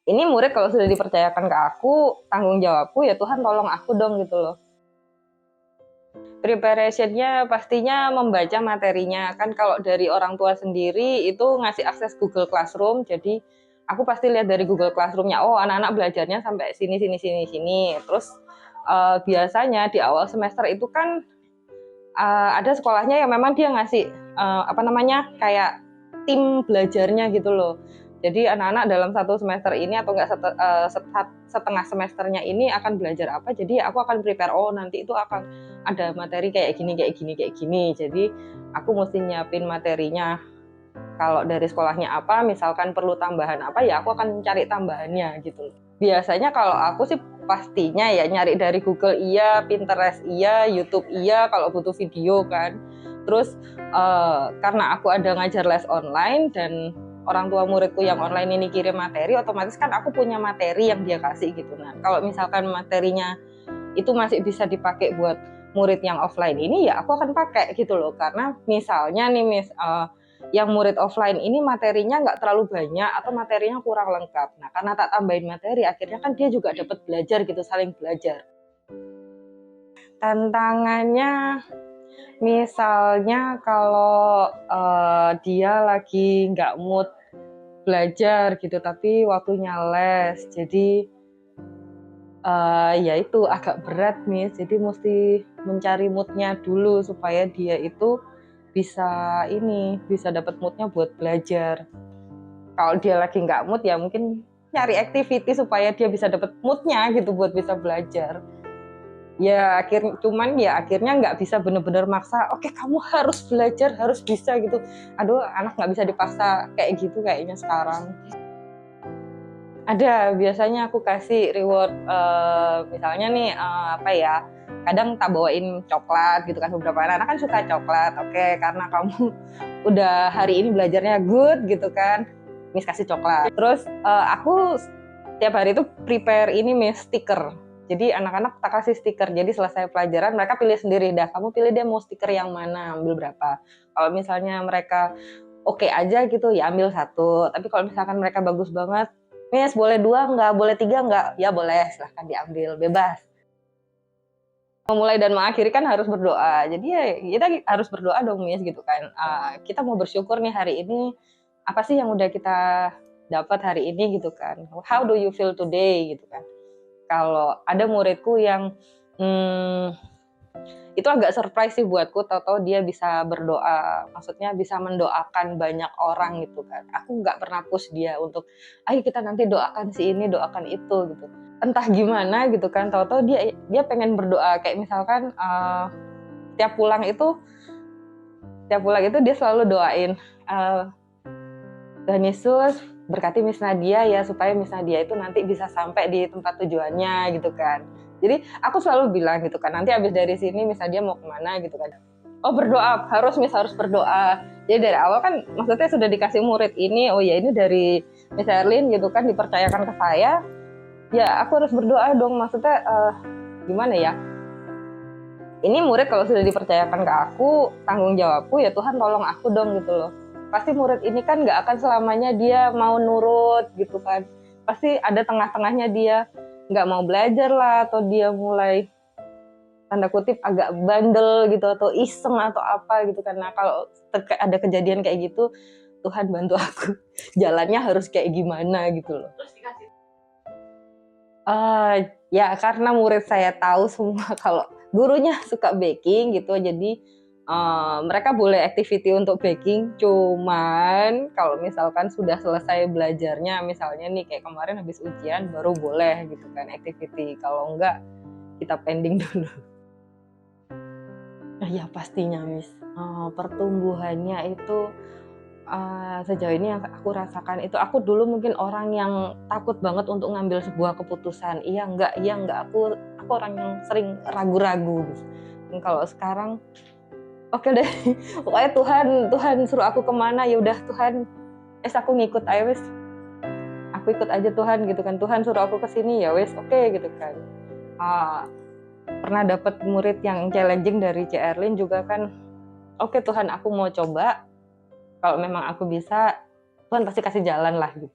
ini murid kalau sudah dipercayakan ke aku, tanggung jawabku ya Tuhan tolong aku dong gitu loh. Preparation-nya pastinya membaca materinya. Kan kalau dari orang tua sendiri itu ngasih akses Google Classroom, jadi aku pasti lihat dari Google Classroom-nya, oh anak-anak belajarnya sampai sini. Terus biasanya di awal semester itu kan ada sekolahnya yang memang dia ngasih kayak tim belajarnya gitu loh. Jadi anak-anak dalam satu semester ini atau enggak setengah semesternya ini akan belajar apa. Jadi aku akan prepare, oh nanti itu akan ada materi kayak gini. Jadi aku mesti nyiapin materinya. Kalau dari sekolahnya apa, misalkan perlu tambahan apa, ya aku akan cari tambahannya gitu. Biasanya kalau aku sih pastinya ya nyari dari Google iya, Pinterest iya, YouTube iya kalau butuh video kan. Terus karena aku ada ngajar les online dan orang tua muridku yang online ini kirim materi, otomatis kan aku punya materi yang dia kasih gitu. Nah, kalau misalkan materinya itu masih bisa dipakai buat murid yang offline ini, ya aku akan pakai gitu loh. Karena misalnya nih yang murid offline ini materinya nggak terlalu banyak atau materinya kurang lengkap. Nah, karena tak tambahin materi, akhirnya kan dia juga dapat belajar gitu, saling belajar. Tantangannya misalnya kalau dia lagi nggak mood belajar gitu, tapi waktunya les, jadi ya itu agak berat nih. Jadi mesti mencari moodnya dulu supaya dia itu bisa dapat moodnya buat belajar. Kalau dia lagi nggak mood ya mungkin nyari activity supaya dia bisa dapat moodnya gitu buat bisa belajar. Ya akhirnya nggak bisa bener-bener maksa, oke kamu harus belajar, harus bisa gitu. Aduh, anak nggak bisa dipaksa kayak gitu kayaknya sekarang. Ada, biasanya aku kasih reward, misalnya nih kadang tak bawain coklat gitu kan, beberapa anak kan suka coklat. Oke, karena kamu udah hari ini belajarnya good gitu kan, Miss kasih coklat. Terus aku tiap hari itu prepare ini Miss stiker. Jadi anak-anak tak kasih stiker. Jadi selesai pelajaran mereka pilih sendiri dah. Kamu pilih dia mau stiker yang mana, ambil berapa. Kalau misalnya mereka oke aja gitu ya ambil satu. Tapi kalau misalkan mereka bagus banget, Miss boleh 2 nggak, boleh 3 nggak? Ya boleh, silahkan diambil, bebas. Memulai dan mengakhiri kan harus berdoa. Jadi ya kita harus berdoa dong Miss gitu kan. Kita mau bersyukur nih hari ini, apa sih yang udah kita dapat hari ini gitu kan. How do you feel today gitu kan. Kalau ada muridku yang itu agak surprise sih buatku, tahu-tahu dia bisa berdoa, maksudnya bisa mendoakan banyak orang gitu kan. Aku nggak pernah push dia untuk, ayo kita nanti doakan si ini, doakan itu gitu. Entah gimana gitu kan, tahu-tahu dia pengen berdoa, kayak misalkan tiap pulang itu dia selalu doain, Tuhan Yesus berkati Miss Nadia ya, supaya Miss Nadia itu nanti bisa sampai di tempat tujuannya gitu kan. Jadi aku selalu bilang gitu kan, nanti abis dari sini Miss Nadia mau kemana gitu kan. Oh berdoa, harus berdoa. Jadi dari awal kan maksudnya sudah dikasih murid ini, oh ya ini dari Miss Erlin gitu kan, dipercayakan ke saya. Ya aku harus berdoa dong, maksudnya gimana ya. Ini murid kalau sudah dipercayakan ke aku, tanggung jawabku ya Tuhan tolong aku dong gitu loh. Pasti murid ini kan nggak akan selamanya dia mau nurut gitu kan. Pasti ada tengah-tengahnya dia nggak mau belajar lah, atau dia mulai tanda kutip agak bandel gitu, atau iseng atau apa gitu kan. Nah kalau ada kejadian kayak gitu, Tuhan bantu aku jalannya harus kayak gimana gitu loh. Terus dikasih ya karena murid saya tahu semua kalau gurunya suka baking gitu, jadi mereka boleh activity untuk baking, cuman kalau misalkan sudah selesai belajarnya, misalnya nih kayak kemarin habis ujian baru boleh gitu kan activity, kalau enggak kita pending dulu. Nah ya pastinya Miss, pertumbuhannya itu sejauh ini yang aku rasakan itu, aku dulu mungkin orang yang takut banget untuk ngambil sebuah keputusan, iya enggak, aku orang yang sering ragu-ragu gitu. Dan kalau sekarang oke deh, pokoknya Tuhan suruh aku kemana ya udah Tuhan, aku ngikut aja wes, aku ikut aja Tuhan gitu kan. Tuhan suruh aku kesini ya wes, oke gitu kan. Pernah dapat murid yang challenging dari C. Erlin juga kan, oke Tuhan aku mau coba, kalau memang aku bisa Tuhan pasti kasih jalan lah gitu.